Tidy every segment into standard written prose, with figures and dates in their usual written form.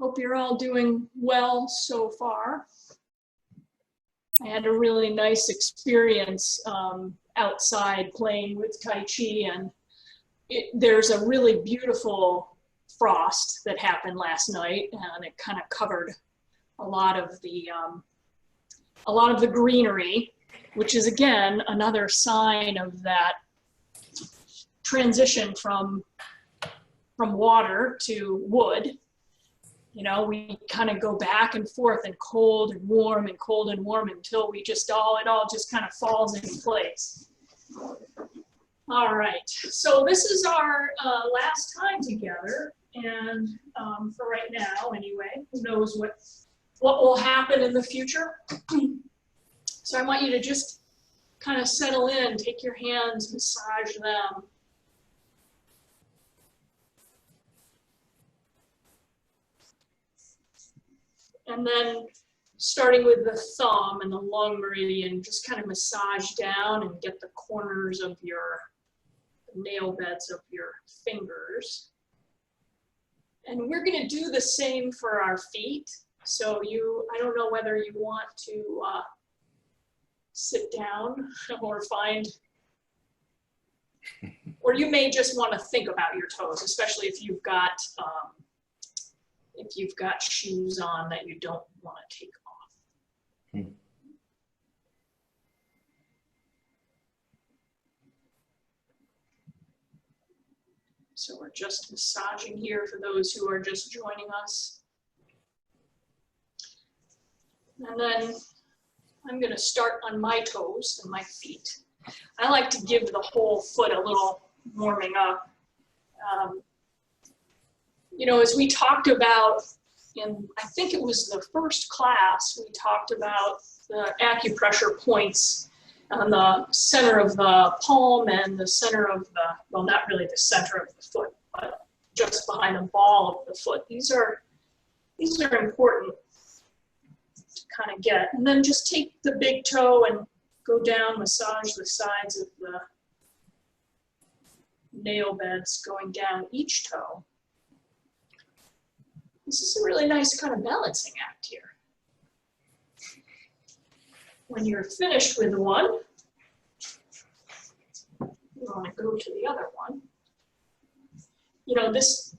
Hope you're all doing well so far. I had a really nice experience outside playing with Tai Chi, and there's a really beautiful frost that happened last night, and it kind of covered a lot of the greenery, which is again another sign of that transition from water to wood. You know, we kind of go back and forth and cold and warm until we just it all just kind of falls into place. All right, so this is our last time together, and for right now anyway, who knows what will happen in the future. So I want you to just kind of settle in, take your hands, massage them. And then starting with the thumb and the lung meridian, just kind of massage down and get the corners of your nail beds of your fingers. And we're going to do the same for our feet. So I don't know whether you want to sit down or you may just want to think about your toes, especially if you've got shoes on that you don't want to take off. So we're just massaging here for those who are just joining us. And then I'm going to start on my toes and my feet. I like to give the whole foot a little warming up. You know, as we talked about I think it was the first class, we talked about the acupressure points on the center of the palm and the center of well, not really the center of the foot, but just behind the ball of the foot. These are important to kind of get. And then just take the big toe and go down, massage the sides of the nail beds going down each toe. This is a really nice kind of balancing act here. When you're finished with one, you want to go to the other one. You know, this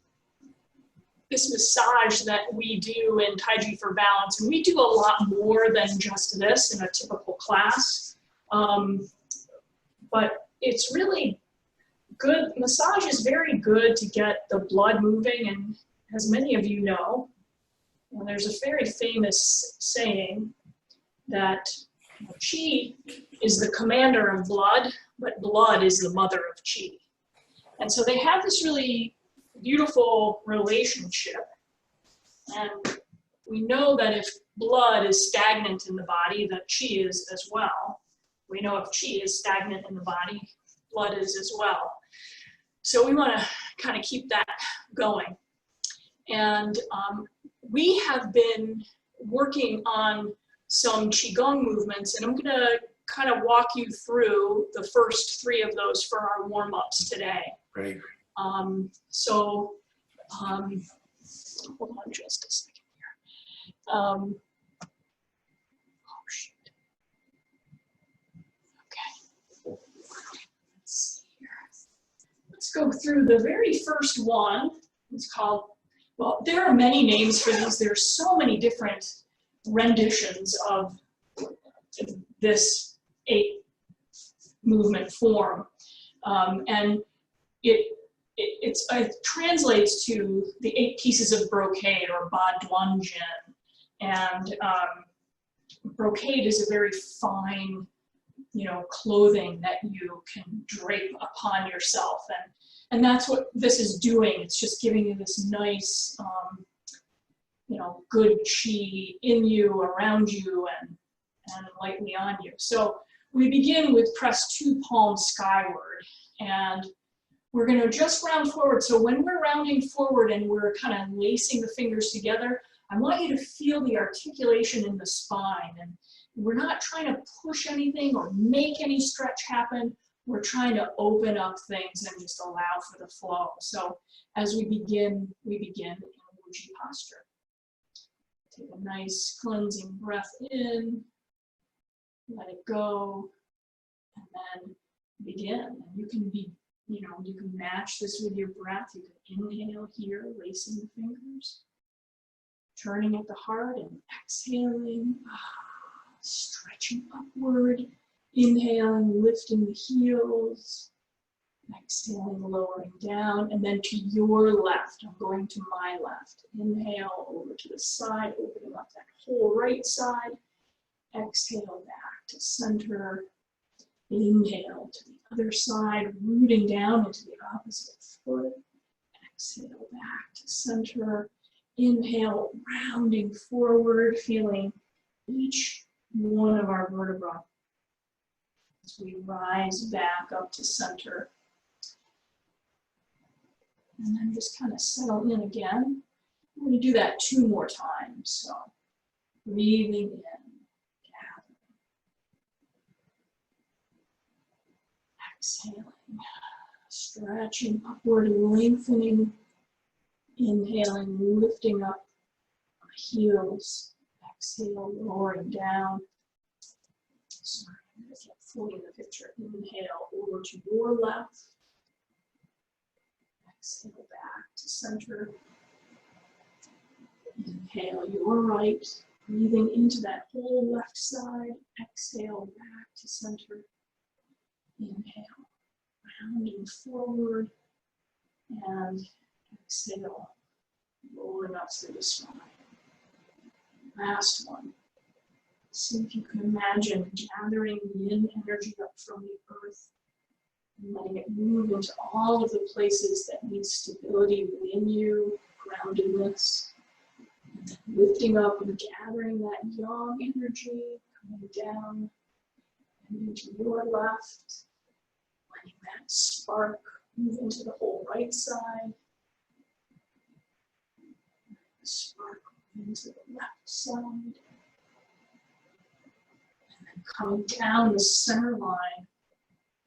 massage that we do in Taiji For Balance, and we do a lot more than just this in a typical class, but it's really good. Massage is very good to get the blood moving, and as many of you know, there's a very famous saying that Qi is the commander of blood, but blood is the mother of Qi. And so they have this really beautiful relationship. And we know that if blood is stagnant in the body, that Qi is as well. We know if Qi is stagnant in the body, blood is as well. So we want to kind of keep that going. And we have been working on some Qigong movements, and I'm going to kind of walk you through the first 3 of those for our warm-ups today. Great. Hold on just a second here. Oh, shoot. Okay. Let's see here. Let's go through the very first one. It's called, well, there are many names for these. There's so many different renditions of this 8 movement form. And it translates to the 8 pieces of brocade, or ba duan jin. And brocade is a very fine, you know, clothing that you can drape upon yourself. And that's what this is doing. It's just giving you this nice, you know, good Qi in you, around you, and lightly on you. So we begin with press 2 palms skyward, and we're going to just round forward. So when we're rounding forward and we're kind of lacing the fingers together, I want you to feel the articulation in the spine. And we're not trying to push anything or make any stretch happen. We're trying to open up things and just allow for the flow. So as we begin in Wuji posture. Take a nice cleansing breath in, let it go, and then begin. And you can you can match this with your breath. You can inhale here, lacing the fingers, turning at the heart and exhaling, stretching upward, inhaling, lifting the heels, exhaling, lowering down, and then to your left. I'm going to my left. Inhale over to the side, opening up that whole right side. Exhale back to center. Inhale to the other side, rooting down into the opposite foot. Exhale back to center. Inhale, rounding forward, feeling each one of our vertebrae as we rise back up to center. And then just kind of settle in again. I'm going to do that 2 more times. So breathing in, gathering. Exhaling, stretching upward, lengthening. Inhaling, lifting up heels. Exhale, lowering down. Sorry, I'm going to get fully in the picture. Inhale over to your left. Exhale back to center. Inhale your right, breathing into that whole left side. Exhale back to center. Inhale, rounding forward, and exhale, rolling up through the spine. Last one. See if you can imagine gathering yin energy up from the earth and letting it move into all of the places that need stability within you, groundedness. Lifting up and gathering that yang energy, coming down and into your left, letting that spark move into the whole right side. Spark into the left side. And then coming down the center line,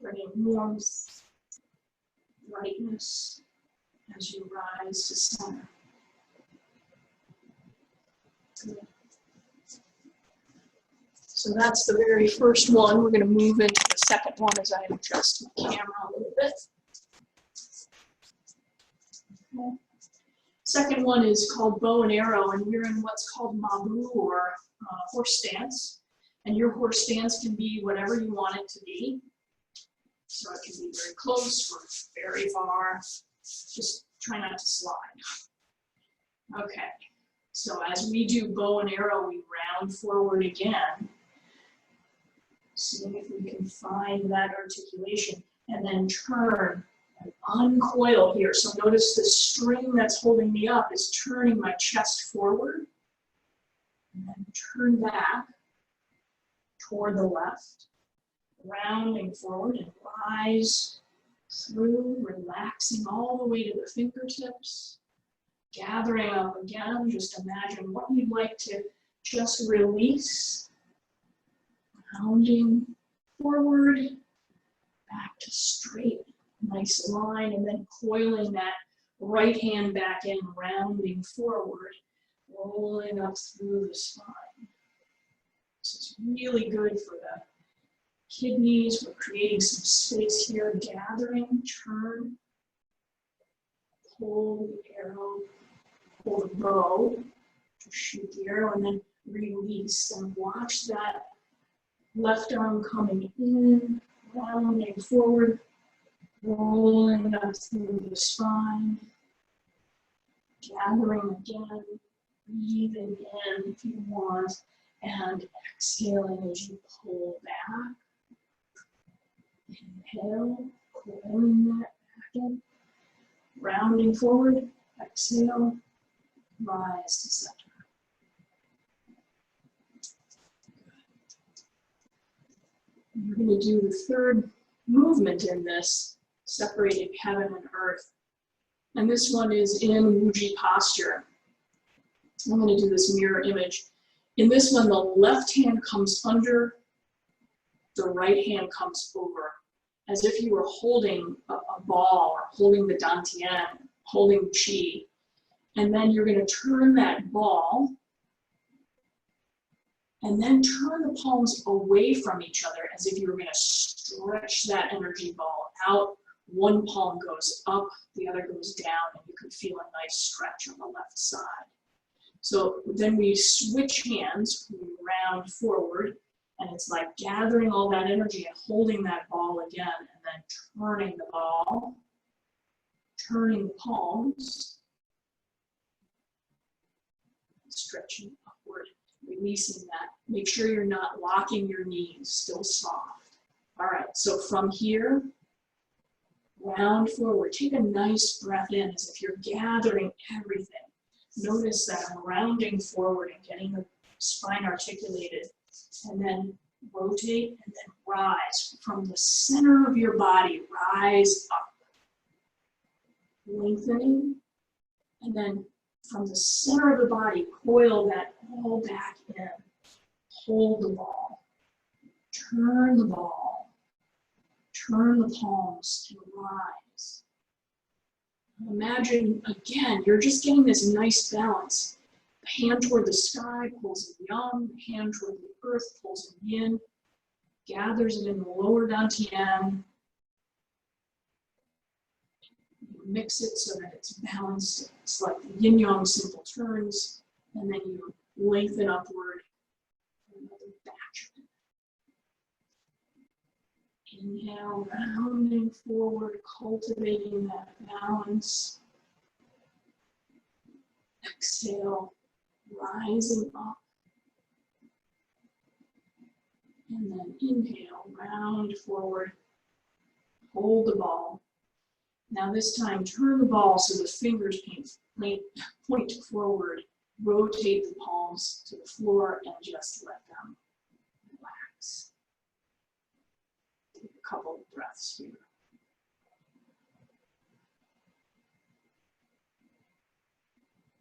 bringing warmth, brightness as you rise to center. Good. So that's the very first one. We're going to move into the second one as I adjust my camera a little bit. Okay. Second one is called bow and arrow, and you're in what's called mabu, or horse stance. And your horse stance can be whatever you want it to be. So it can be very close or very far. Just try not to slide. Okay. So as we do bow and arrow, we round forward again. Seeing if we can find that articulation, and then turn and uncoil here. So notice the string that's holding me up is turning my chest forward. And then turn back toward the left, rounding forward and rise through, relaxing all the way to the fingertips. Gathering up again, just imagine what you'd like to just release. Rounding forward, back to straight, nice line, and then coiling that right hand back in, rounding forward, rolling up through the spine. This is really good for the kidneys. We're creating some space here, gathering, turn, pull the arrow, pull the bow to shoot the arrow, and then release, and watch that left arm coming in, rounding forward, rolling up through the spine, gathering again, breathing in if you want, and exhaling as you pull back. Inhale, coiling that back in, rounding forward, exhale, rise to center. We're going to do the third movement in this, separating heaven and earth. And this one is in Wuji posture. I'm going to do this mirror image. In this one, the left hand comes under, the right hand comes over, as if you were holding a ball or holding the dantian, holding qi. And then you're going to turn that ball And then turn the palms away from each other as if you were going to stretch that energy ball out. One palm goes up, the other goes down, and you can feel a nice stretch on the left side. So then we switch hands, we round forward, and it's like gathering all that energy and holding that ball again, and then turning the ball, turning the palms, stretching upward, releasing that. Make sure you're not locking your knees, still soft. All right, so from here, round forward. Take a nice breath in as if you're gathering everything. Notice that I'm rounding forward and getting the spine articulated. And then rotate and then rise. From the center of your body, rise up. Lengthening. And then from the center of the body, coil that all back in. Hold the ball. Turn the ball. Turn the palms and rise. Imagine, again, you're just getting this nice balance. The hand toward the sky pulls in yang, the hand toward the earth pulls in yin, gathers it in the lower dantian. You mix it so that it's balanced. It's like the yin-yang simple turns, and then you lengthen upward. Another batch. Inhale, rounding forward, cultivating that balance. Exhale, rising up. And then inhale, round forward, hold the ball. Now this time, turn the ball so the fingers point forward, rotate the palms to the floor and just let them relax. Take a couple of breaths here.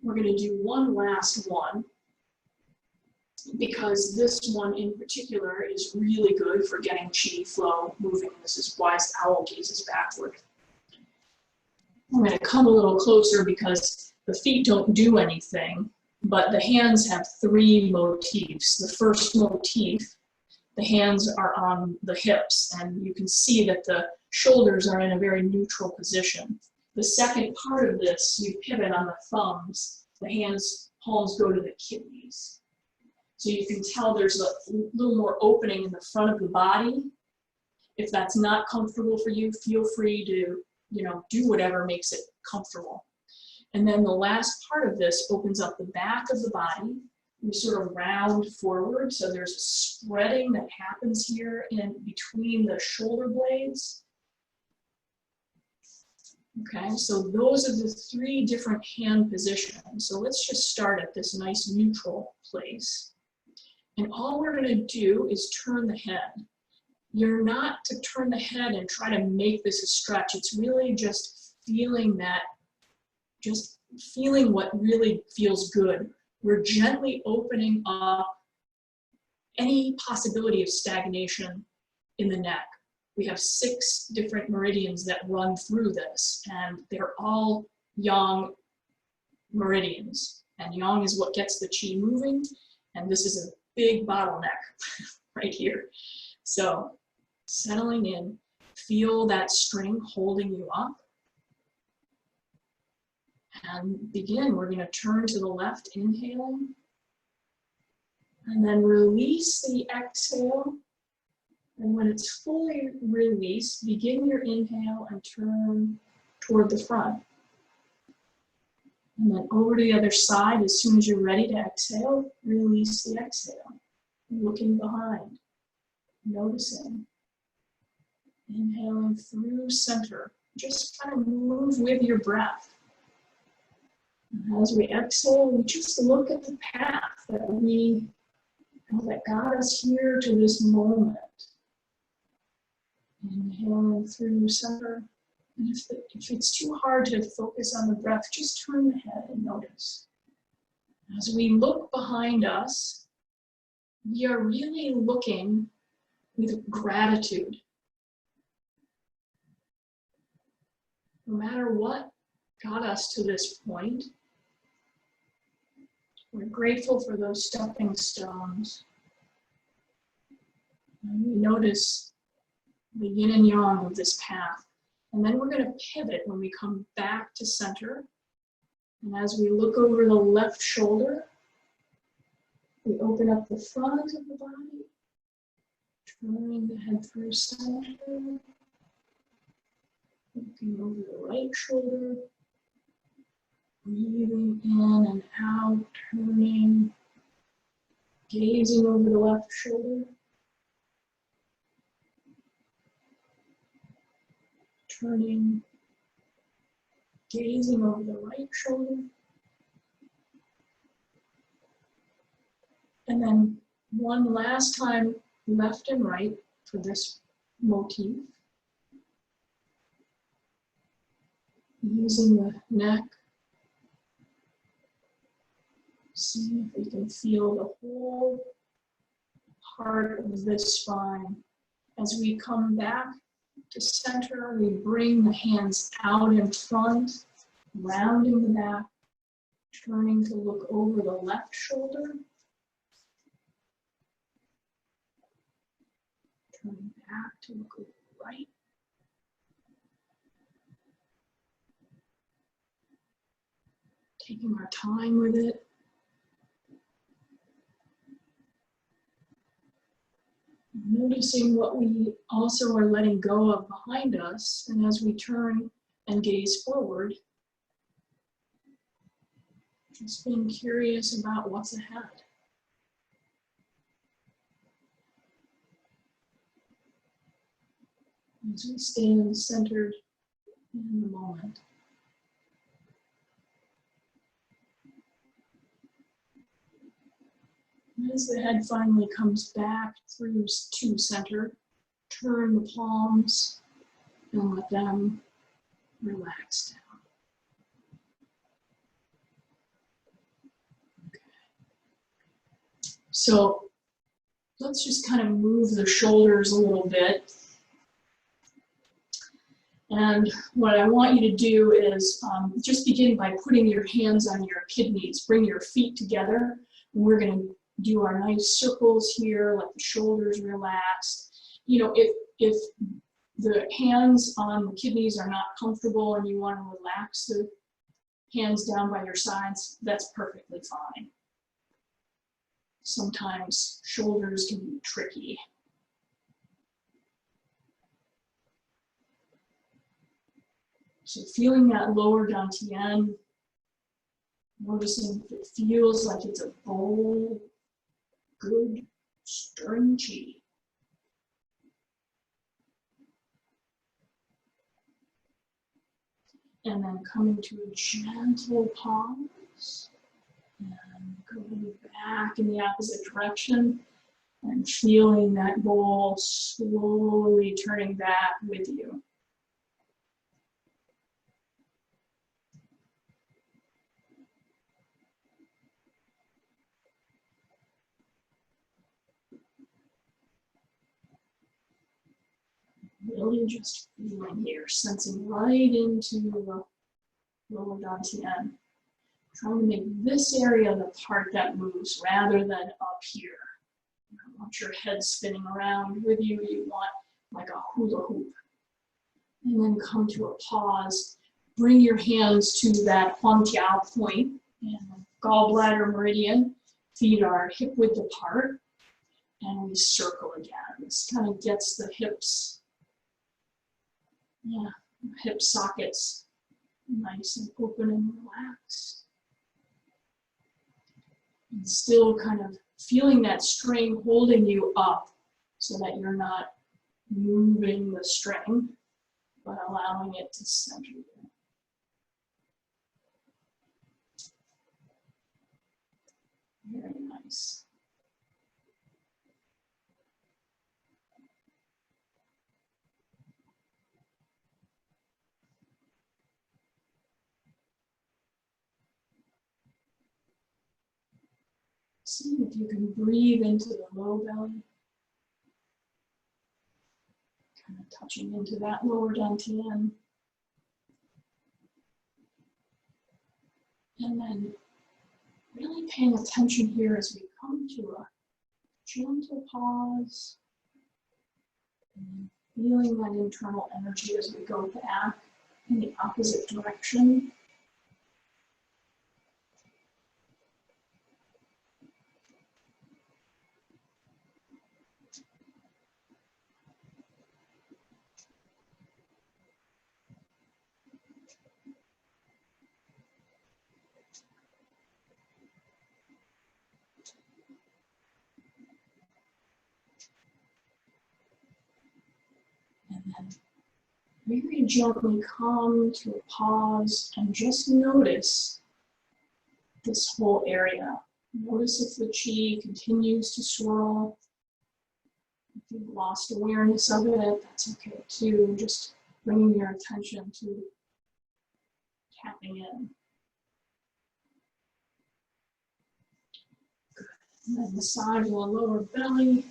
We're going to do one last one because this one in particular is really good for getting chi flow moving. This is why the owl gazes backward. I'm going to come a little closer because the feet don't do anything, but the hands have three motifs. The first motif, the hands are on the hips, and you can see that the shoulders are in a very neutral position. The second part of this, you pivot on the thumbs. The palms go to the kidneys. So you can tell there's a little more opening in the front of the body. If that's not comfortable for you, feel free to, do whatever makes it comfortable. And then the last part of this opens up the back of the body. We sort of round forward, so there's a spreading that happens here in between the shoulder blades. Okay, so those are the three different hand positions. So let's just start at this nice neutral place. And all we're going to do is turn the head. You're not to turn the head and try to make this a stretch. It's really just feeling that, just feeling what really feels good. We're gently opening up any possibility of stagnation in the neck. We have 6 different meridians that run through this, and they're all yang meridians. And yang is what gets the chi moving, and this is a big bottleneck right here. So settling in, feel that string holding you up. And begin. We're going to turn to the left, inhaling. And then release the exhale. And when it's fully released, begin your inhale and turn toward the front. And then over to the other side, as soon as you're ready to exhale, release the exhale. Looking behind, noticing. Inhaling through center. Just kind of move with your breath. And as we exhale, we just look at the path that got us here to this moment. Inhaling through center. And if it's too hard to focus on the breath, just turn the head and notice. As we look behind us, we are really looking with gratitude. No matter what got us to this point, we're grateful for those stepping stones. And we notice the yin and yang of this path. And then we're going to pivot when we come back to center. And as we look over the left shoulder, we open up the front of the body, turning the head through center, looking over the right shoulder, breathing in and out, turning, gazing over the left shoulder, turning, gazing over the right shoulder, and then one last time, left and right for this motif. Using the neck, see if we can feel the whole part of this spine. As we come back to center, we bring the hands out in front, rounding the back, turning to look over the left shoulder, turning back to look over the right. Taking our time with it. Noticing what we also are letting go of behind us, and as we turn and gaze forward, just being curious about what's ahead. As we stand centered in the moment. As the head finally comes back through to center, turn the palms and let them relax down. Okay. So let's just kind of move the shoulders a little bit. And what I want you to do is just begin by putting your hands on your kidneys. Bring your feet together. And we're going to do our nice circles here, let the shoulders relax. You know, if the hands on the kidneys are not comfortable and you want to relax the hands down by your sides, that's perfectly fine. Sometimes shoulders can be tricky. So feeling that lower dantian, noticing if it feels like it's a bowl, good, stirring chi. And then coming to a gentle pause and going back in the opposite direction and feeling that bowl slowly turning back with you. Really just feeling here, sensing right into the lower dantian. Trying to make this area the part that moves rather than up here. You don't want your head spinning around with you. You want like a hula hoop. And then come to a pause. Bring your hands to that Huangtiao point and gallbladder meridian. Feet are hip width apart. And we circle again. This kind of gets the hips, hip sockets nice and open and relaxed. And still kind of feeling that string holding you up so that you're not moving the string, but allowing it to center you. Very nice. See if you can breathe into the low belly. Kind of touching into that lower dantian. And then really paying attention here as we come to a gentle pause. Feeling that internal energy as we go back in the opposite direction. And then very gently come to a pause and just notice this whole area. Notice if the chi continues to swirl. If you've lost awareness of it, that's okay too. Just bringing your attention to tapping in. Good. And then massage the lower belly.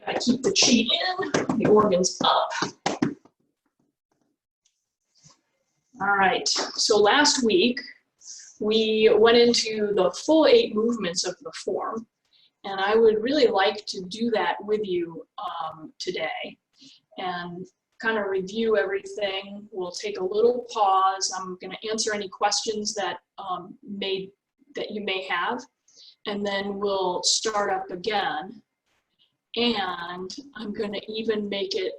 Gotta keep the chi in, the organs up. All right, so last week we went into the full 8 movements of the form, and I would really like to do that with you today and kind of review everything. We'll take a little pause. I'm going to answer any questions that you may have, and then we'll start up again. And I'm going to even make it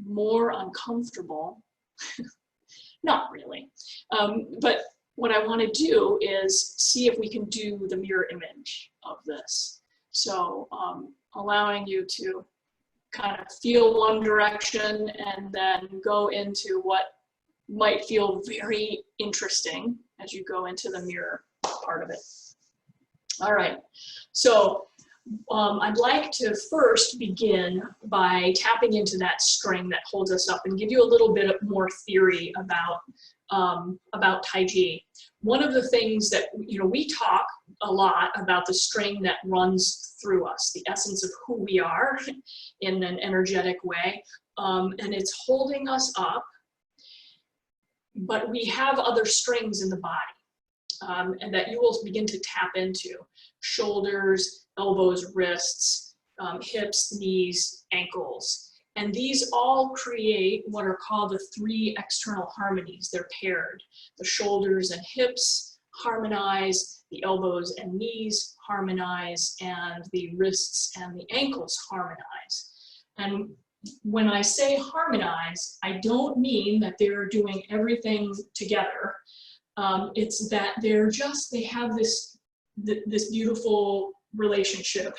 more uncomfortable. Not really. But what I want to do is see if we can do the mirror image of this. So allowing you to kind of feel one direction and then go into what might feel very interesting as you go into the mirror part of it. All right. So I'd like to first begin by tapping into that string that holds us up and give you a little bit more theory about Taiji. One of the things that, we talk a lot about the string that runs through us, the essence of who we are in an energetic way, and it's holding us up, but we have other strings in the body, and that you will begin to tap into: shoulders, elbows, wrists, hips, knees, ankles. And these all create what are called the 3 external harmonies. They're paired. The shoulders and hips harmonize, the elbows and knees harmonize, and the wrists and the ankles harmonize. And when I say harmonize, I don't mean that they're doing everything together. It's that they have this beautiful relationship.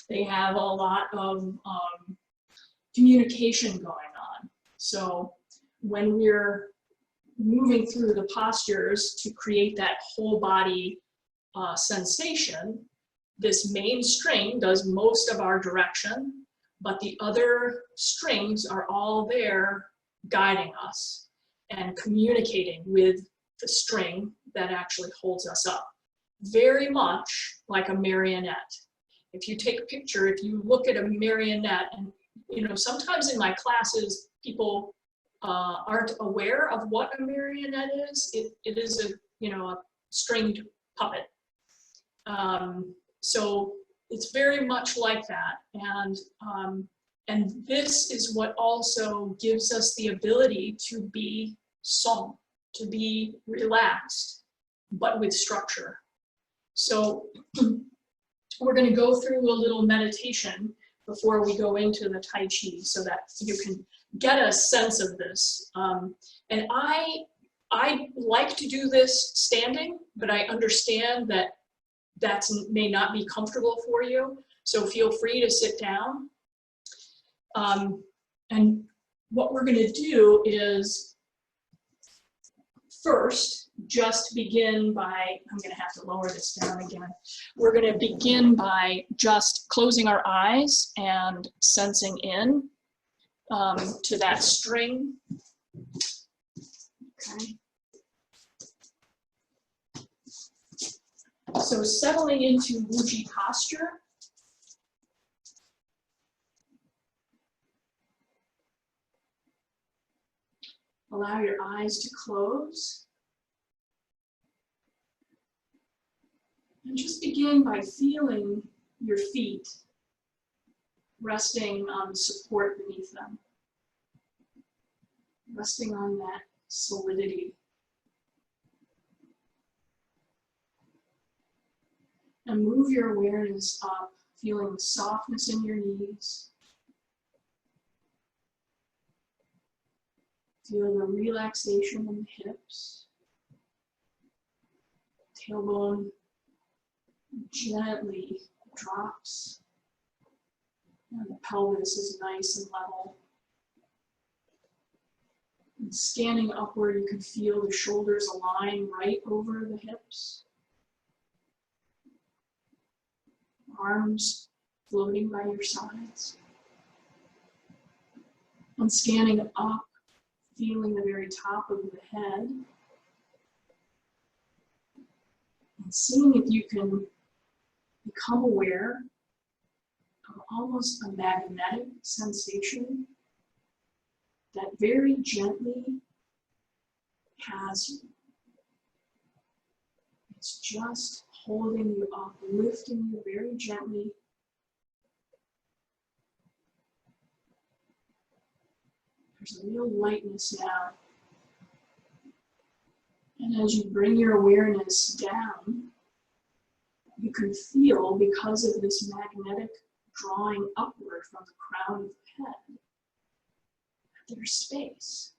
They have a lot of communication going on. So when we're moving through the postures to create that whole body sensation, this main string does most of our direction, but the other strings are all there guiding us and communicating with the string that actually holds us up. Very much like a marionette. If you take a picture, if you look at a marionette, and sometimes in my classes, people aren't aware of what a marionette is. It is a stringed puppet. So it's very much like that, and this is what also gives us the ability to be song, to be relaxed, but with structure. So we're going to go through a little meditation before we go into the Tai Chi so that you can get a sense of this. And I like to do this standing, but I understand that that may not be comfortable for you. So feel free to sit down. And what we're going to do is first just begin by, I'm going to have to lower this down again. We're going to begin by just closing our eyes and sensing in to that string. Okay. So settling into Wuji posture. Allow your eyes to close. And just begin by feeling your feet resting on support beneath them, resting on that solidity. And move your awareness up, feeling the softness in your knees. Feel the relaxation in the hips. Tailbone gently drops. And the pelvis is nice and level. And scanning upward, you can feel the shoulders align right over the hips. Arms floating by your sides. And scanning up, feeling the very top of the head. And seeing if you can become aware of almost a magnetic sensation that very gently has you. It's just holding you up, lifting you very gently. There's a real lightness now. And as you bring your awareness down, you can feel, because of this magnetic drawing upward from the crown of the head, that there's space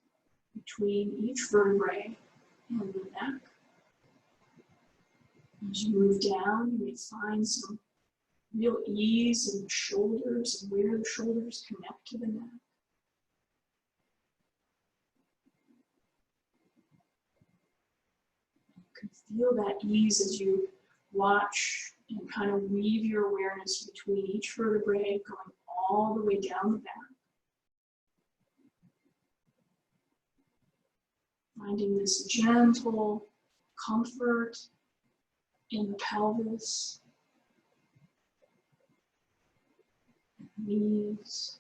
between each vertebrae and the neck. As you move down, you may find some real ease in the shoulders and where the shoulders connect to the neck. You can feel that ease as you watch and kind of weave your awareness between each vertebrae, going all the way down the back. Finding this gentle comfort in the pelvis, knees,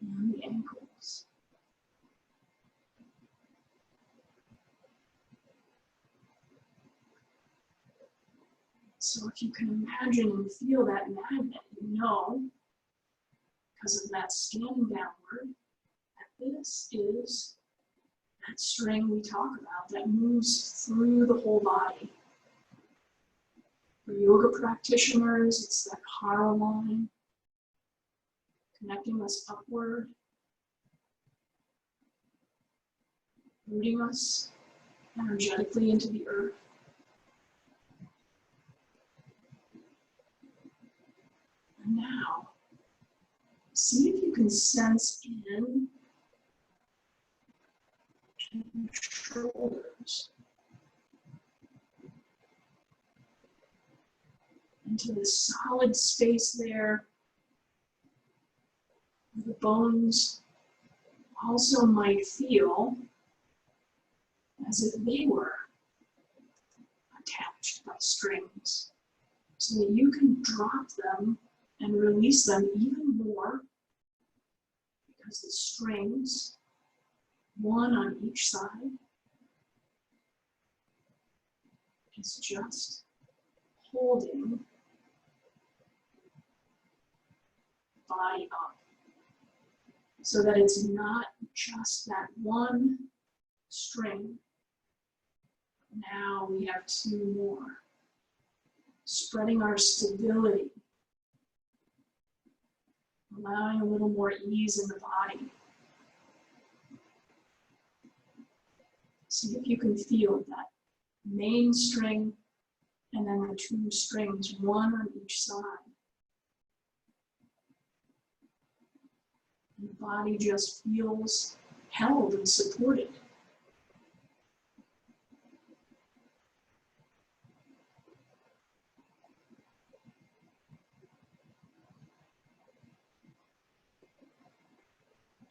and the ankles. So if you can imagine and feel that magnet, you know, because of that scanning downward, that this is that string we talk about that moves through the whole body. For yoga practitioners, it's that hara line, connecting us upward, rooting us energetically into the earth. And now, see if you can sense in to the shoulders, into the solid space there. The bones also might feel as if they were attached by strings, so that you can drop them and release them even more, because the strings, one on each side, is just holding the body up, so that it's not just that one string. Now we have two more, spreading our stability, allowing a little more ease in the body. See if you can feel that main string and then the two strings, one on each side. And the body just feels held and supported.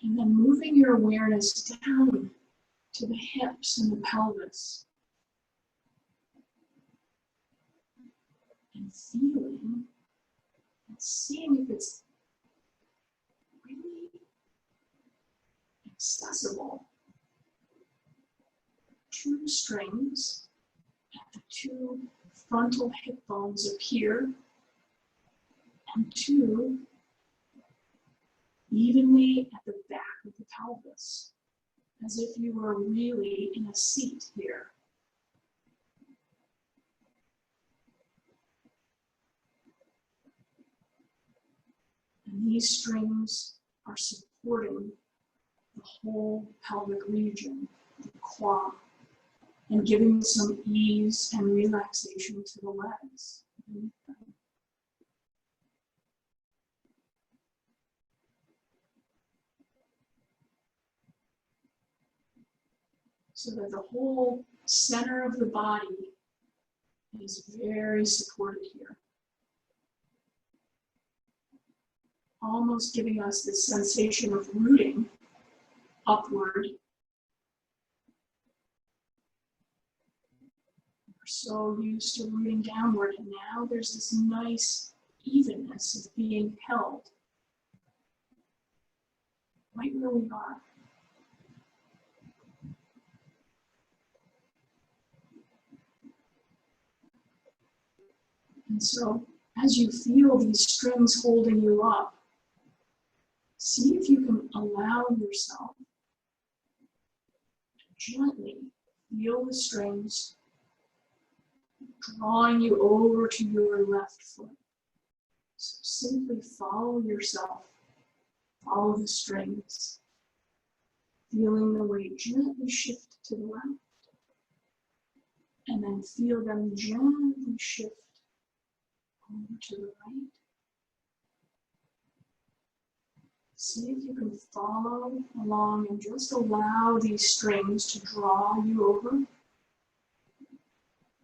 And then moving your awareness down to the hips and the pelvis. And feeling and seeing if it's really accessible. Two strings at the two frontal hip bones appear, and 2 evenly at the back of the pelvis, as if you were really in a seat here. And these strings are supporting the whole pelvic region, the quad, and giving some ease and relaxation to the legs. So that the whole center of the body is very supported here. Almost giving us this sensation of rooting upward. We're so used to rooting downward, and now there's this nice evenness of being held right where we are. And so, as you feel these strings holding you up, see if you can allow yourself to gently feel the strings drawing you over to your left foot. So simply follow yourself, follow the strings, feeling the weight gently shift to the left, and then feel them gently shift over to the right. See if you can follow along and just allow these strings to draw you over.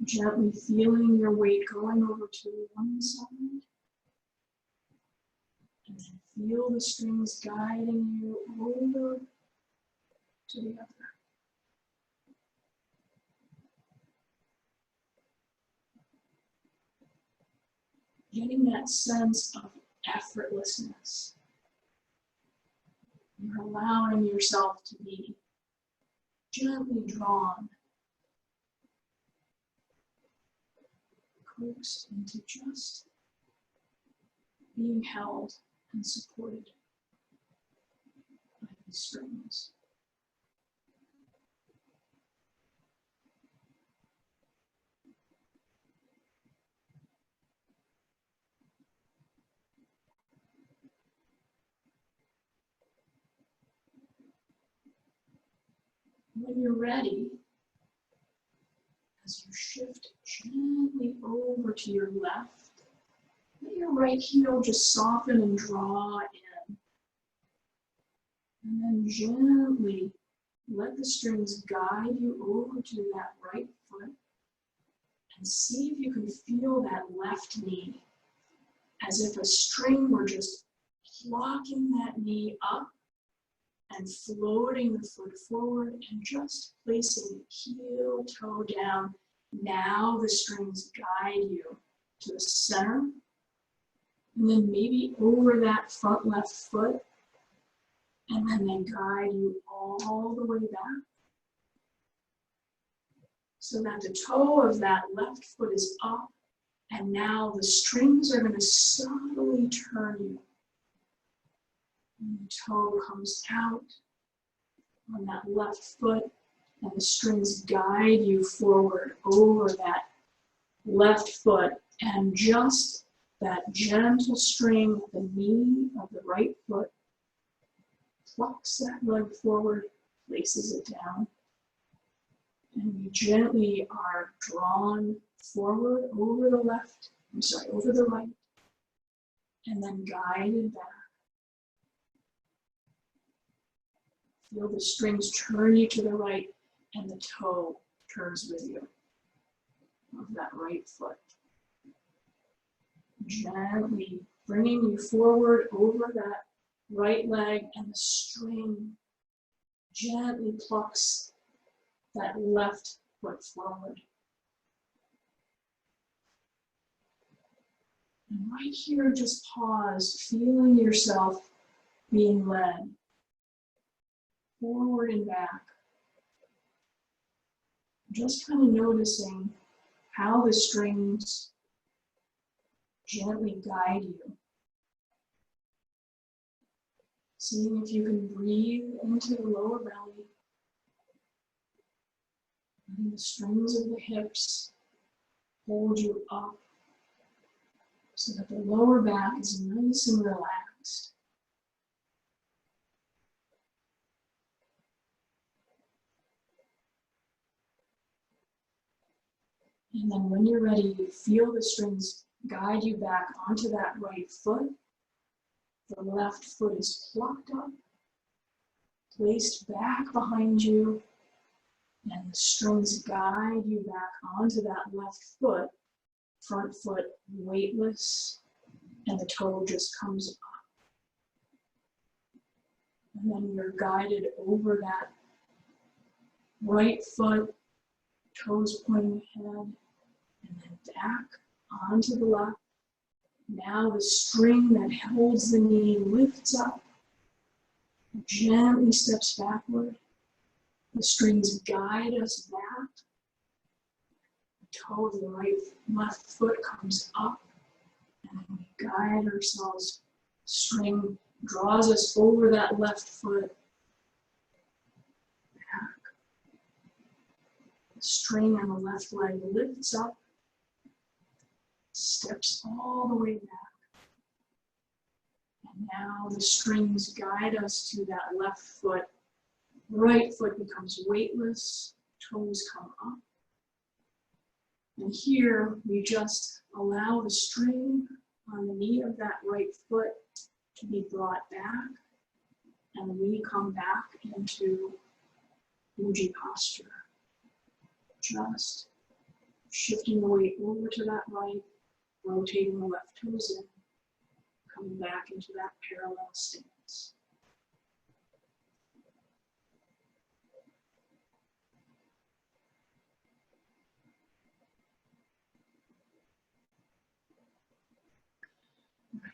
Gently feeling your weight going over to one side. And then feel the strings guiding you over to the other. Getting that sense of effortlessness. You're allowing yourself to be gently drawn, coaxed into just being held and supported by these strings. When you're ready, as you shift gently over to your left, let your right heel just soften and draw in. And then gently let the strings guide you over to that right foot. And see if you can feel that left knee, as if a string were just locking that knee up and floating the foot forward and just placing the heel toe down. Now the strings guide you to the center, and then maybe over that front left foot, and then they guide you all the way back, so that the toe of that left foot is up, and now the strings are going to subtly turn you. And the toe comes out on that left foot, and the strings guide you forward over that left foot, and just that gentle string at the knee of the right foot plucks that leg forward, places it down, and you gently are drawn forward over the over the right, and then guided back. Feel the strings turn you to the right, and the toe turns with you of that right foot. Gently bringing you forward over that right leg, and the string gently plucks that left foot forward. And right here, just pause, feeling yourself being led forward and back. Just kind of noticing how the strings gently guide you. Seeing if you can breathe into the lower belly. And the strings of the hips hold you up so that the lower back is nice and relaxed. And then when you're ready, you feel the strings guide you back onto that right foot. The left foot is plucked up, placed back behind you, and the strings guide you back onto that left foot, front foot weightless, and the toe just comes up. And then you're guided over that right foot, toes pointing ahead, and then back onto the left. Now the string that holds the knee lifts up, gently steps backward. The strings guide us back. The toe of the left foot comes up, and then we guide ourselves. String draws us over that left foot, back. The string on the left leg lifts up, steps all the way back. And now the strings guide us to that left foot. Right foot becomes weightless, toes come up. And here we just allow the string on the knee of that right foot to be brought back. And we come back into Uji posture. Just shifting the weight over to that right, rotating the left toes in, coming back into that parallel stance.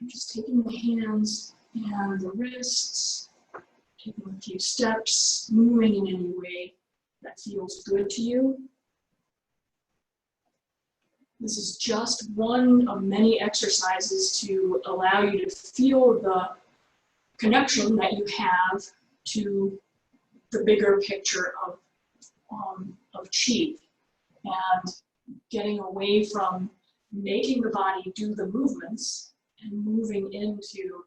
Just taking the hands and the wrists, taking a few steps, moving in any way that feels good to you. This is just one of many exercises to allow you to feel the connection that you have to the bigger picture of Qi, and getting away from making the body do the movements and moving into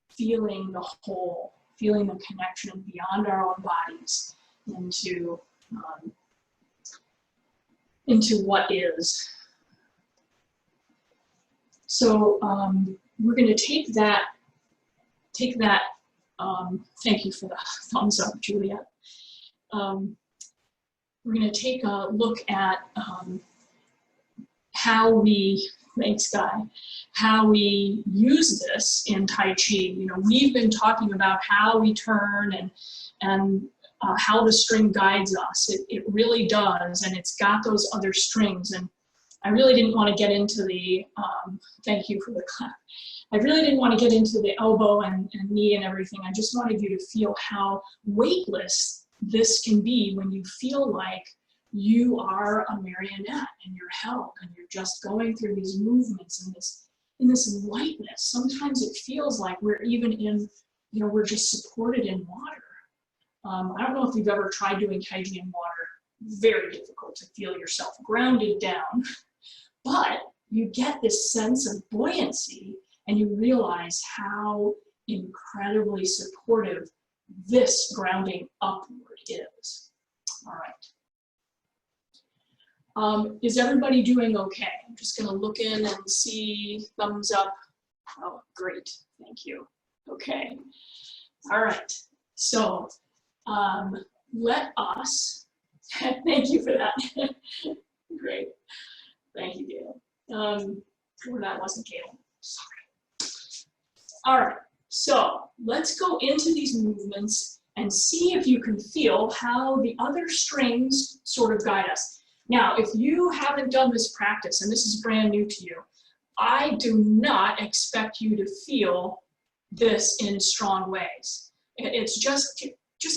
feeling the whole, feeling the connection beyond our own bodies into what is. So we're going to take that, thank you for the thumbs up, Julia. We're going to take a look at how we, thanks Guy, how we use this in Tai Chi. You know, we've been talking about how we turn and how the string guides us. It really does, and it's got those other strings. And I really didn't want to get into the, thank you for the clap. I really didn't want to get into the elbow and knee and everything. I just wanted you to feel how weightless this can be when you feel like you are a marionette and you're held and you're just going through these movements in this lightness. Sometimes it feels like we're even in, you know, we're just supported in water. I don't know if you've ever tried doing Tai Chi in water. Very difficult to feel yourself grounded down, but you get this sense of buoyancy and you realize how incredibly supportive this grounding upward is. All right. Is everybody doing okay? I'm just going to look in and see thumbs up. Oh, great. Thank you. Okay. All right. So let us, thank you for that. Great. Thank you, Gail. Or that wasn't Gail. Sorry. All right. So let's go into these movements and see if you can feel how the other strings sort of guide us. Now, if you haven't done this practice, and this is brand new to you, I do not expect you to feel this in strong ways. It's just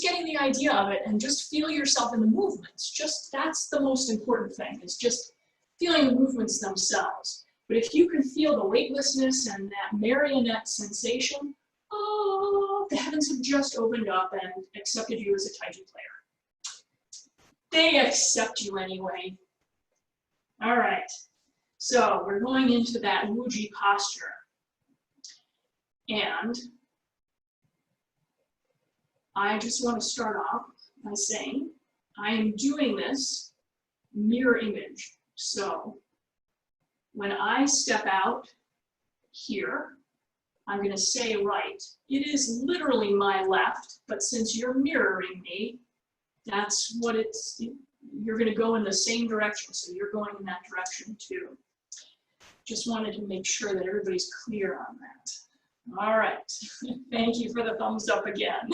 getting the idea of it and just feel yourself in the movements. Just, that's the most important thing, is just feeling the movements themselves. But if you can feel the weightlessness and that marionette sensation, oh, the heavens have just opened up and accepted you as a Taiji player. They accept you anyway. All right, so we're going into that Wuji posture. And I just want to start off by saying I am doing this mirror image. So when I step out here, I'm going to say right. It is literally my left, but since you're mirroring me, that's what it's, you're going to go in the same direction, so you're going in that direction too. Just wanted to make sure that everybody's clear on that. All right, thank you for the thumbs up again.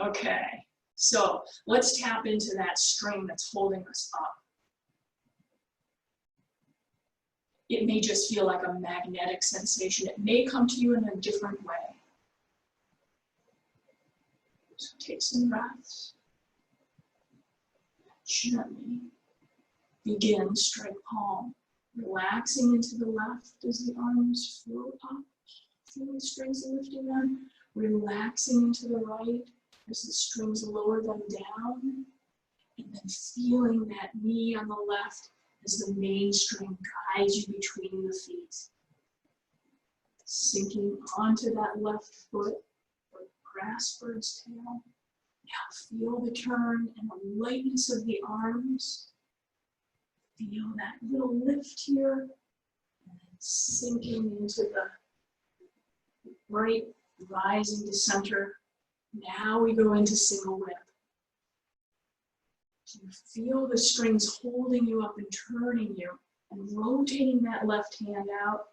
Okay, so let's tap into that string that's holding us up. It may just feel like a magnetic sensation. It may come to you in a different way. So take some breaths. Gently begin strike palm, relaxing into the left as the arms float up. Feel the strings lifting them, relaxing into the right as the strings lower them down, and then feeling that knee on the left as the main string guides you between the feet. Sinking onto that left foot, or grass bird's tail. Now feel the turn and the lightness of the arms. Feel that little lift here, and then sinking into the right, rising to center. Now we go into single whip. You feel the strings holding you up and turning you and rotating that left hand out,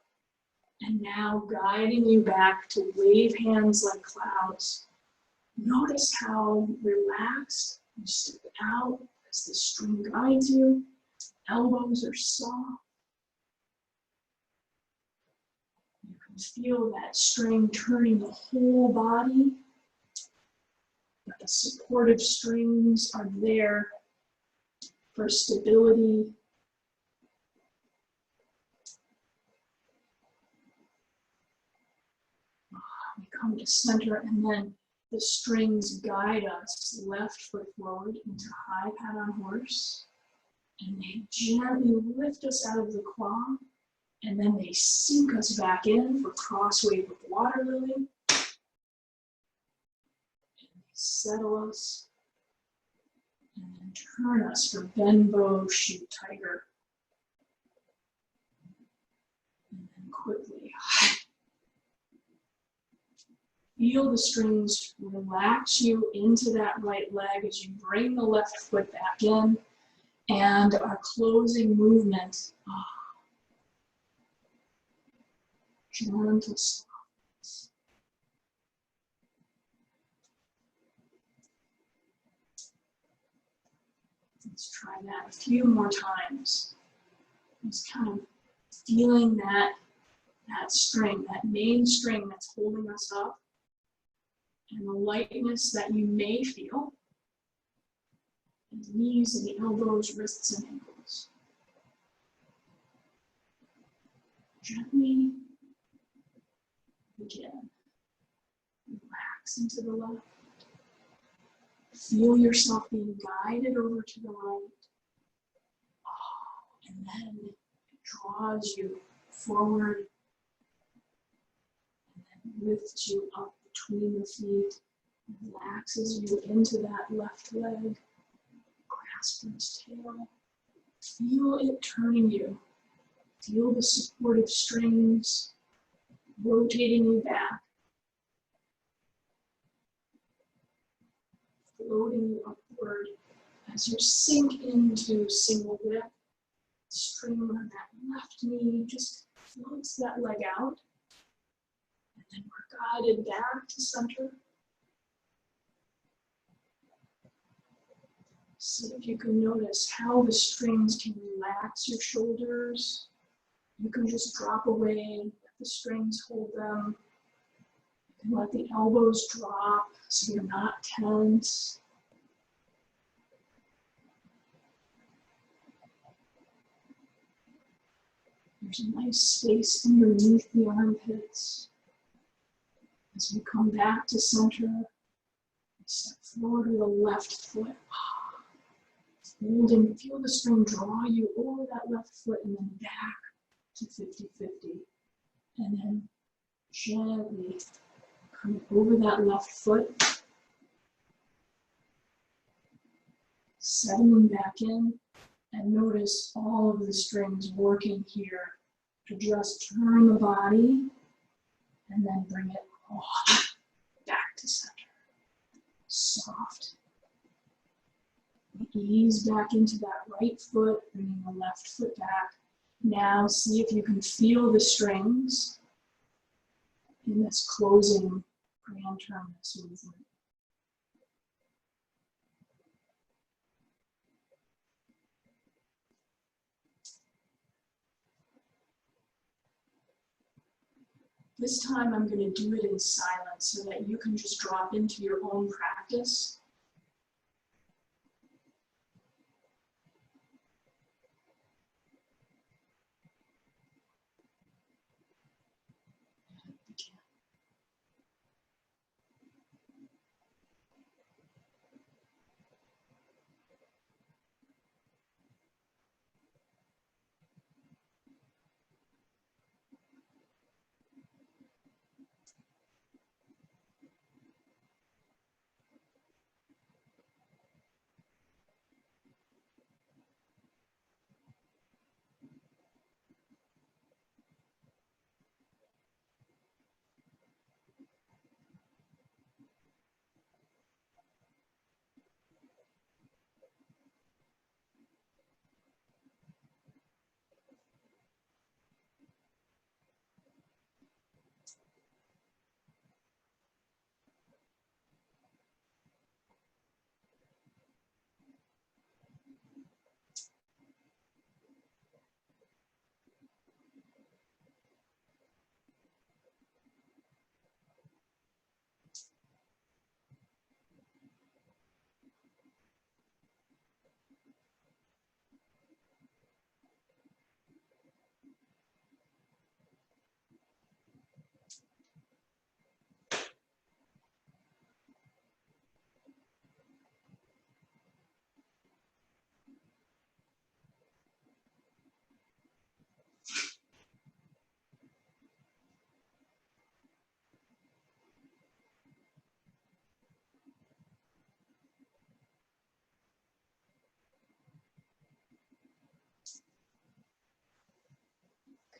and now guiding you back to wave hands like clouds. Notice how relaxed you step out as the string guides you. Elbows are soft. You can feel that string turning the whole body. But the supportive strings are there for stability. We come to center, and then the strings guide us left foot forward into high pat on horse, and they gently lift us out of the claw, and then they sink us back in for cross wave with water lily, and they settle us, and then turn us for bend bow shoot tiger, and then quickly feel the strings relax you into that right leg as you bring the left foot back in, and our closing movement, gentle softness. Let's try that a few more times. Just kind of feeling that string, that main string that's holding us up, and the lightness that you may feel in the knees and the elbows, wrists, and ankles. Gently begin. Relax into the left. Feel yourself being guided over to the right. And then it draws you forward, and then lifts you up between the feet, relaxes you into that left leg, grasping its tail. Feel it turning you. Feel the supportive strings rotating you back, floating you upward as you sink into single whip. String on that left knee just floats that leg out, and then we're guided back to center. See if you can notice how the strings can relax your shoulders. You can just drop away, let the strings hold them. You can let the elbows drop so you're not tense. There's a nice space underneath the armpits. As we come back to center, step forward with the left foot. Holding, feel the string draw you over that left foot and then back to 50-50. And then gently come over that left foot. Settling back in, and notice all of the strings working here to just turn the body and then bring it all back to center. Soft. Ease back into that right foot, bringing the left foot back. Now see if you can feel the strings in this closing grand terminus movement. This time I'm going to do it in silence so that you can just drop into your own practice.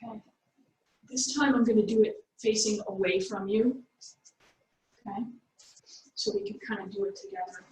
Okay. This time I'm going to do it facing away from you. Okay. So we can kind of do it together.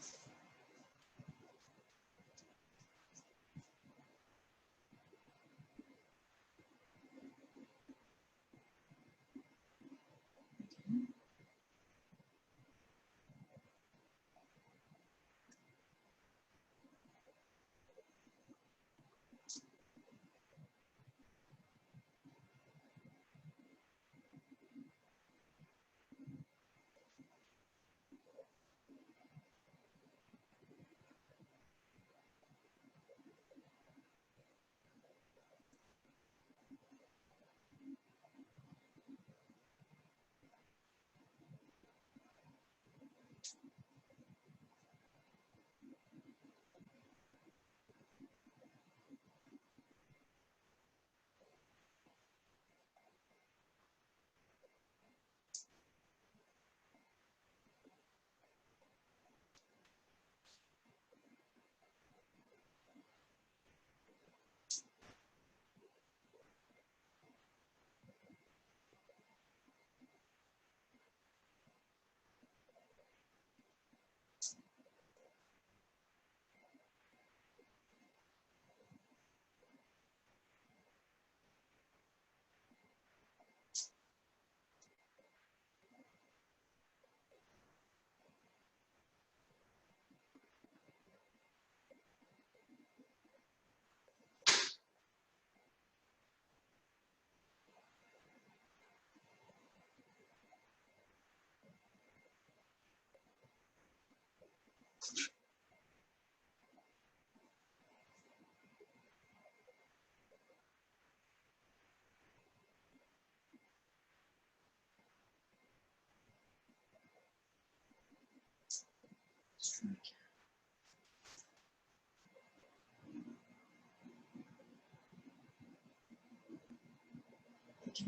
Okay.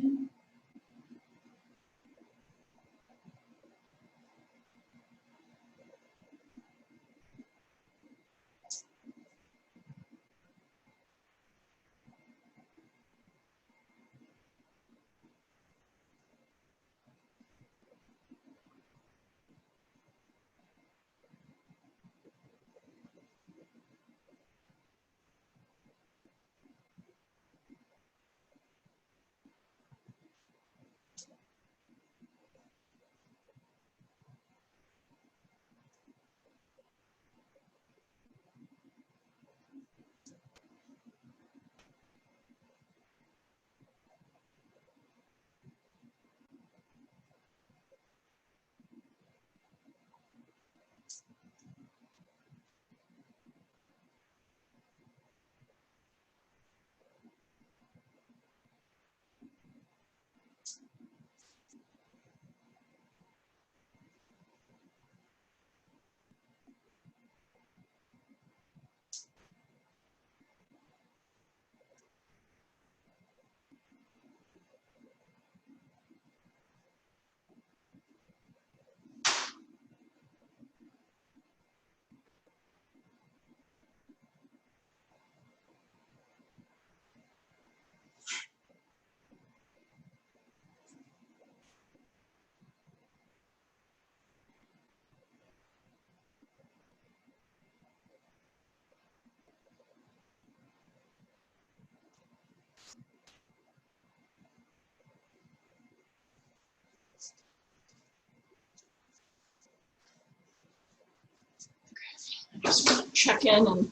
I just want to check in and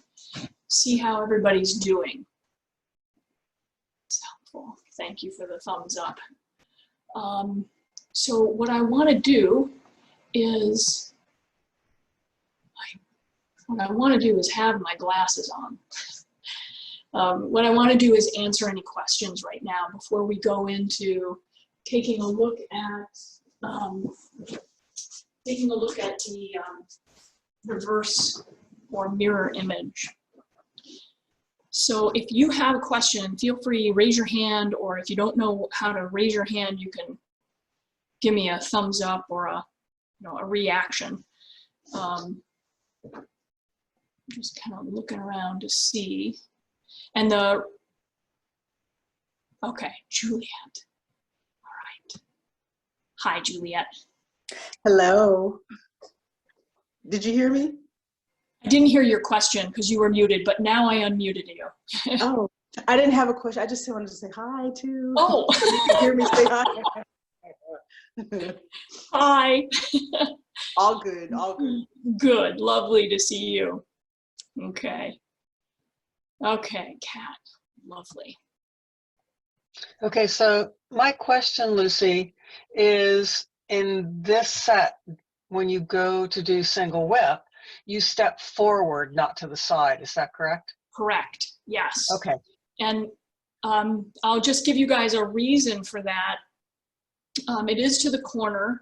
see how everybody's doing. It's helpful. Thank you for the thumbs up. So what I want to do is, have my glasses on. What I want to do is answer any questions right now before we go into taking a look at the reverse or mirror image. So if you have a question, feel free, raise your hand, or if you don't know how to raise your hand, you can give me a thumbs up or a reaction. Just kind of looking around to see. And okay, Juliet. All right. Hi, Juliet. Hello. Did you hear me? I didn't hear your question because you were muted, but now I unmuted you. Oh, I didn't have a question. I just wanted to say hi too. Oh. You can hear me say hi. Hi. All good, all good. Good, lovely to see you. Okay. Okay, Kat, lovely. Okay, so my question, Lucy, is in this set, when you go to do single whip, you step forward, not to the side. Is that correct? Correct, yes. Okay. And I'll just give you guys a reason for that. It is to the corner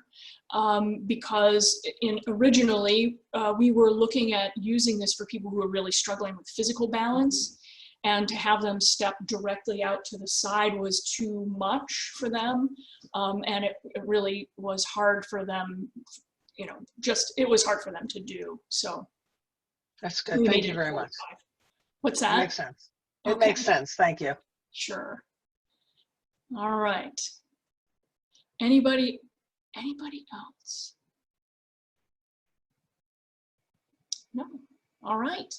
because originally we were looking at using this for people who are really struggling with physical balance, and to have them step directly out to the side was too much for them, and it really was hard for them, it was hard for them to do. So that's good. Thank you very much. What's that? It makes sense. It makes sense. Thank you. Sure. All right. Anybody else? No. All right.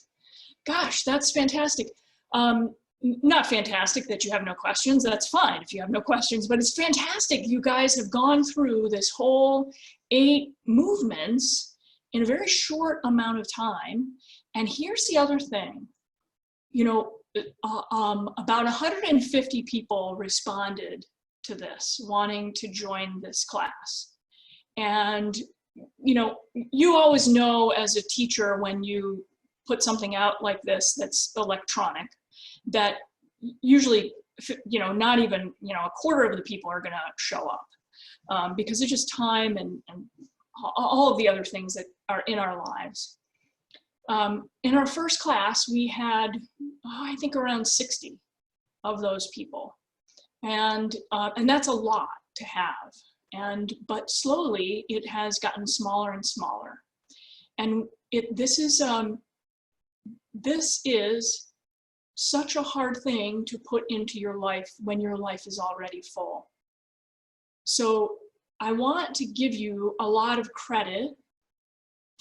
Gosh, that's fantastic. Not fantastic that you have no questions. That's fine if you have no questions, but it's fantastic. You guys have gone through this whole 8 movements in a very short amount of time. And here's the other thing. About 150 people responded to this, wanting to join this class. And, you always know as a teacher when you put something out like this that's electronic, that usually, not even, a quarter of the people are going to show up because it's just time and all of the other things that are in our lives. In our first class, we had, I think, around 60 of those people. And that's a lot to have. But slowly, it has gotten smaller and smaller. And this is such a hard thing to put into your life when your life is already full. So I want to give you a lot of credit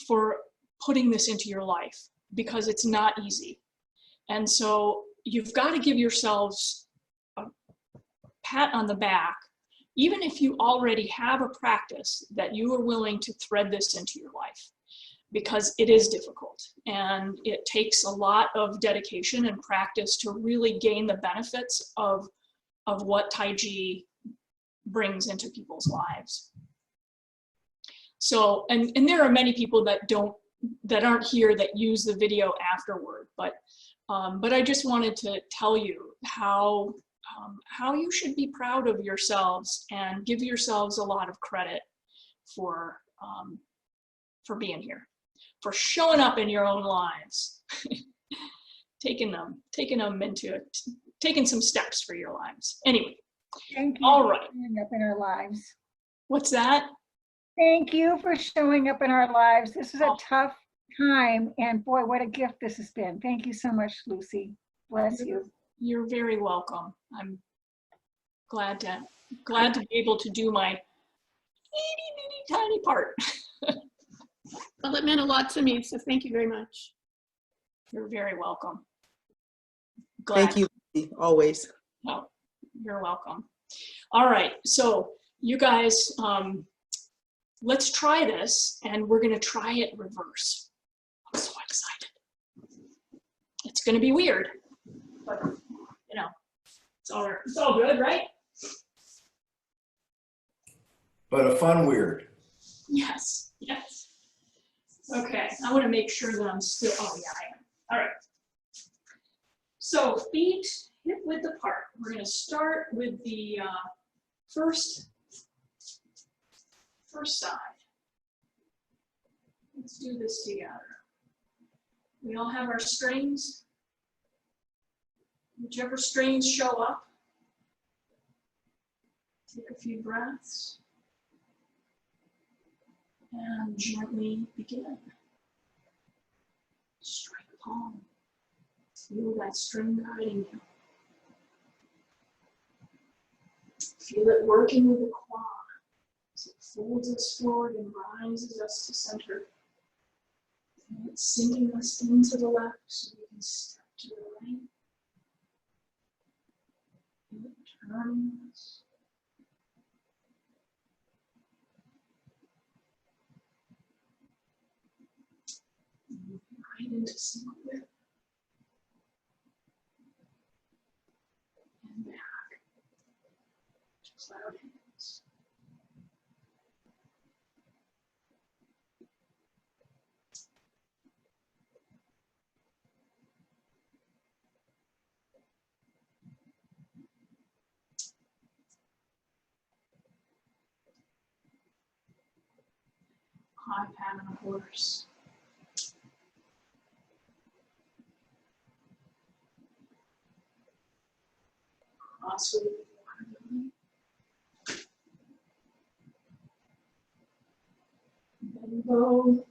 for putting this into your life, because it's not easy. And so you've got to give yourselves a pat on the back, even if you already have a practice, that you are willing to thread this into your life, because it is difficult and it takes a lot of dedication and practice to really gain the benefits of what Taiji brings into people's lives. So, and there are many people that aren't here that use the video afterward, but I just wanted to tell you how you should be proud of yourselves and give yourselves a lot of credit for being here, for showing up in your own lives, taking some steps for your lives. Anyway, Thank you all for right. showing up in our lives. What's that? Thank you for showing up in our lives. This is a tough time, and boy, what a gift this has been. Thank you so much, Lucy. Bless you. You're very welcome. I'm glad to be able to do my itty tiny part. Well, it meant a lot to me, so thank you very much. You're very welcome. Glad. Thank you, always. Oh, you're welcome. All right, so you guys, let's try this, and we're gonna try it reverse. I'm so excited. It's gonna be weird, but you know, it's all good, right? But a fun weird. Yes, yes. Okay, I want to make sure that I'm still, oh yeah, I am. All right. So feet hip width apart. We're going to start with the first side. Let's do this together. We all have our strings. Whichever strings show up. Take a few breaths. And gently begin. Strike a palm. Feel that string guiding you. Feel it working with the quad as it folds us forward and rises us to center. Feel it sinking us into the left so we can step to the right. Feel it turning us. Right into single whip. And back. To cloud hands. High pat on a horse. Cross with water. Belly bow,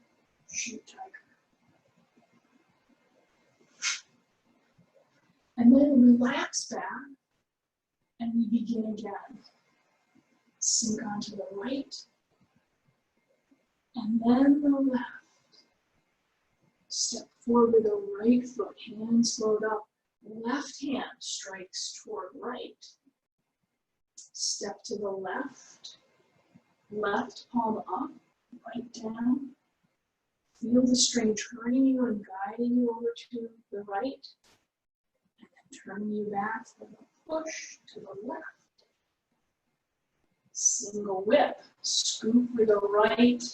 shoot tiger. And then relax back and we begin again. Sink onto the right and then the left. Step forward with the right foot, hands float up. Left hand strikes toward right. Step to the left. Left palm up, right down. Feel the string turning you and guiding you over to the right. And then turning you back for the push to the left. Single whip. Scoop with the right.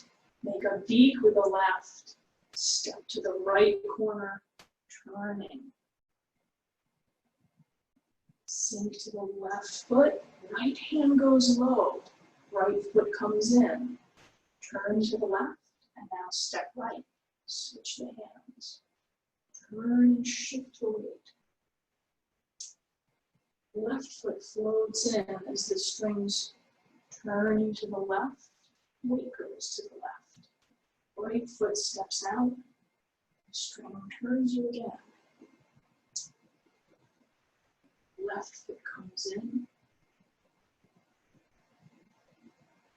Make a beak with the left. Step to the right corner, turning. Sink to the left foot, right hand goes low, right foot comes in. Turn to the left, and now step right. Switch the hands. Turn and shift the weight. Left foot floats in as the strings turn to the left. Weight goes to the left. Right foot steps out. The string turns you again. Left foot comes in.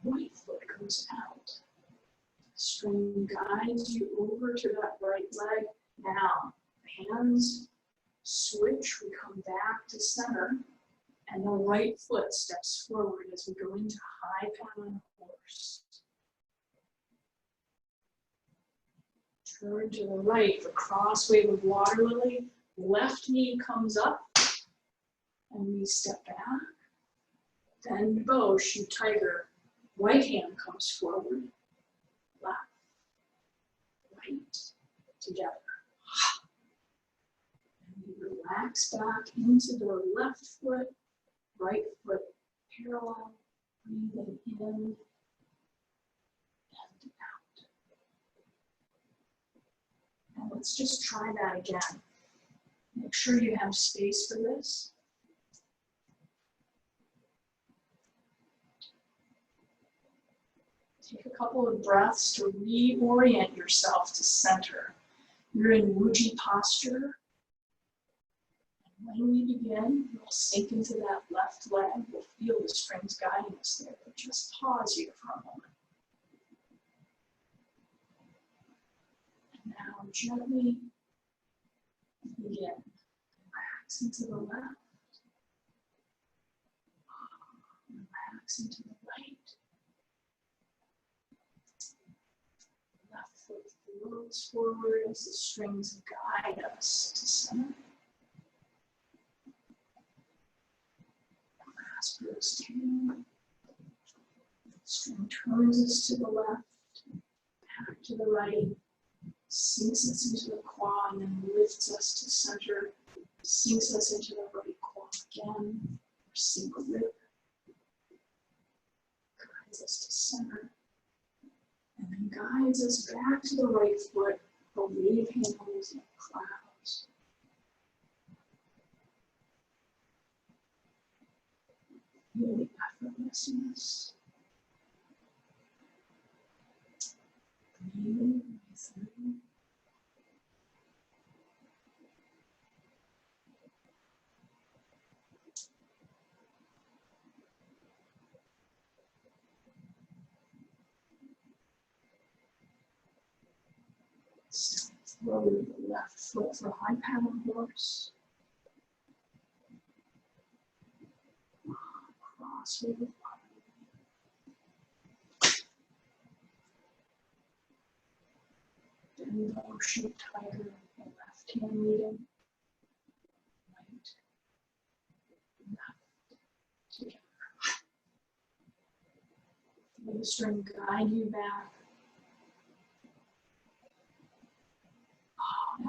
Right foot goes out. String guides you over to that right leg. Now, hands switch, we come back to center, and the right foot steps forward as we go into high pattern horse. Turn to the right for cross wave of water lily. Left knee comes up, and we step back. Bend bow, shoot tiger. Right hand comes forward. Left, right, together. And we relax back into the left foot, right foot parallel. Breathing in and out. And let's just try that again. Make sure you have space for this. Take a couple of breaths to reorient yourself to center. You're in Wuji posture. And when we begin, we'll sink into that left leg. We'll feel the strings guiding us there, but just pause here for a moment. And now gently begin. Relax into the left. Relax into the right. Left foot floats forward as the strings guide us to center. Clasp goes down. String turns us to the left, back to the right, sinks us into the quad, and then lifts us to center, sinks us into the right quad again, single rip, guides us to center. And then guides us back to the right foot, the wave handles like clouds. Feel the effortlessness. Breathe through. Throw the left foot for high pattern horse. Cross wave of water. Bend bow, shoot tiger, the left hand leading. Right, left, together. Let the string guide you back.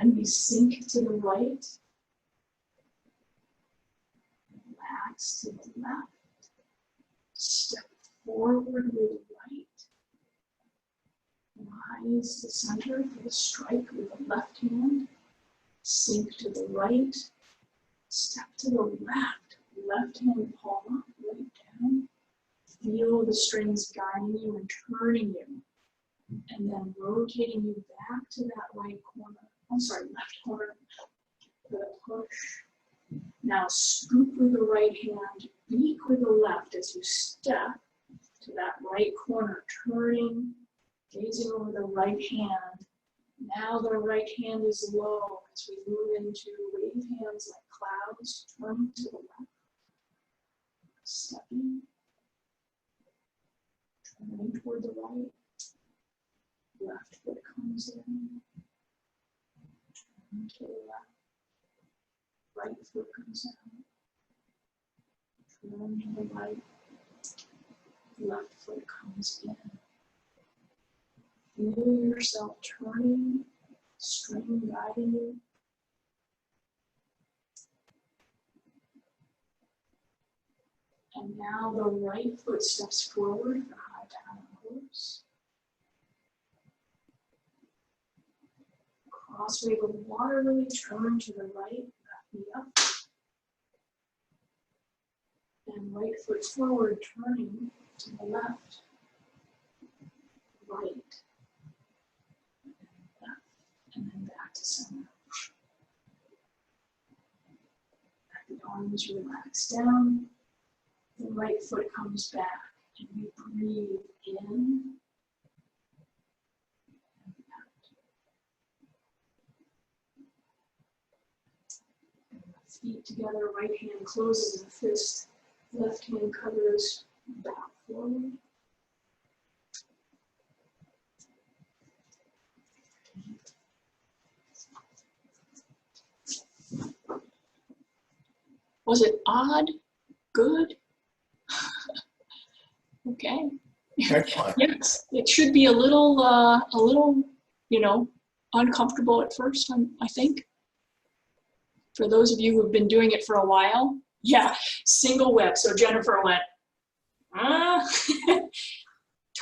And we sink to the right, relax to the left, step forward with the right, rise to center for the strike with the left hand, sink to the right, step to the left hand palm up, right down, feel the strings guiding you and turning you, and then rotating you back to that right corner. Left corner for the push. Now scoop with the right hand, beak with the left as you step to that right corner, turning, gazing over the right hand. Now the right hand is low as we move into wave hands like clouds, turning to the left. Stepping, turning toward the right. Left foot comes in. To the left, right foot comes out, turn to the right, left foot comes in. Feel yourself turning, string guiding you. And now the right foot steps forward for high pattern horse. Crossway of water lily, turn to the right, back knee up. And right foot forward, turning to the left. Right. Left. And then back to center. The arms relax down. The right foot comes back. And we breathe in. Feet together, right hand closes the fist, left hand covers, back forward. Was it odd? Good? Okay. Excellent. Yes, it should be a little, you know, uncomfortable at first, I think. For those of you who've been doing it for a while, yeah, single whip. So Jennifer went,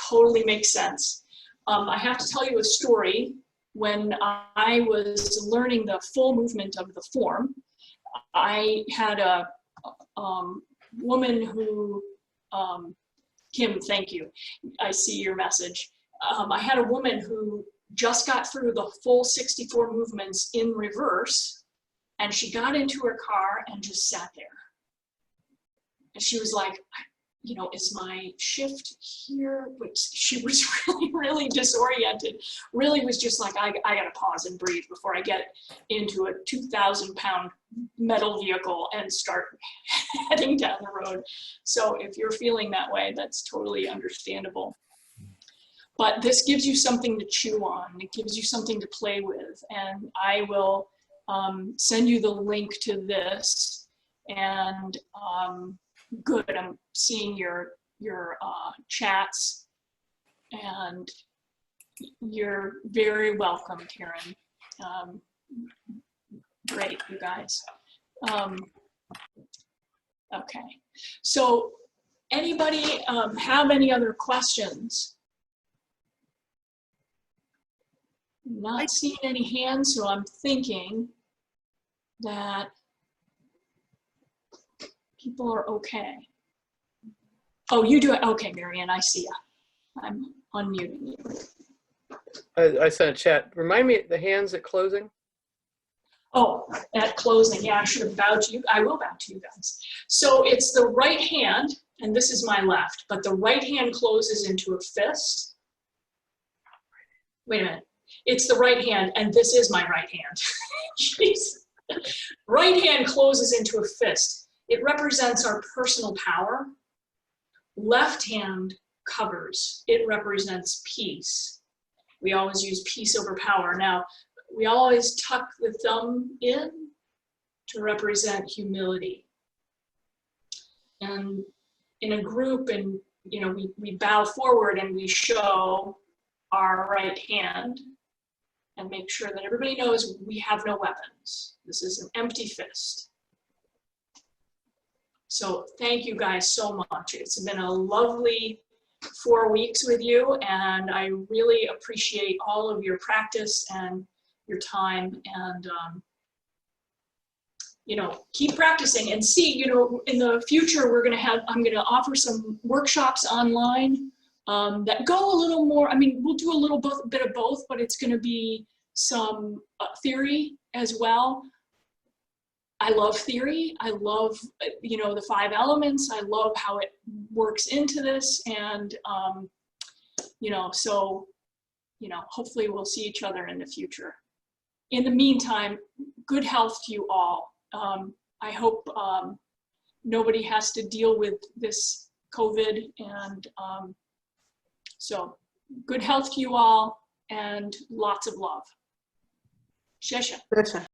totally makes sense. I have to tell you a story. When I was learning the full movement of the form, I had a woman who, Kim, thank you. I see your message. I had a woman who just got through the full 64 movements in reverse. And she got into her car and just sat there. And she was like, you know, is my shift here? But she was really, really disoriented. Really was just like, I gotta pause and breathe before I get into a 2,000-pound metal vehicle and start heading down the road. So if you're feeling that way, that's totally understandable. But this gives you something to chew on. It gives you something to play with. And I will send you the link to this, and good, I'm seeing your chats, and you're very welcome, Karen. Great, you guys. Okay, so anybody have any other questions? Not seeing any hands, so I'm thinking that people are okay. Oh, you do it. Okay, Marianne, I see you. I'm unmuting you. I sent a chat. Remind me the hands at closing. Oh, at closing, yeah, I should have bowed to you. I will bow to you guys. So it's the right hand, and this is my left, but the right hand closes into a fist. Wait a minute. It's the right hand, and this is my right hand. Jeez. Right hand closes into a fist. It represents our personal power. Left hand covers. It represents peace. We always use peace over power. Now, we always tuck the thumb in to represent humility. And in a group, and you know, we bow forward and we show our right hand and make sure that everybody knows we have no weapons. This is an empty fist. So thank you guys so much. It's been a lovely 4 weeks with you, and I really appreciate all of your practice and your time, and you know, keep practicing and see, you know, in the future I'm gonna offer some workshops online that go a little more, I mean, we'll do a little bit of both, but it's gonna be some theory as well. I love theory. I love, you know, the 5 elements. I love how it works into this, and you know, so, you know, hopefully we'll see each other in the future. In the meantime, good health to you all. I hope nobody has to deal with this COVID, and so good health to you all, and lots of love. 谢谢。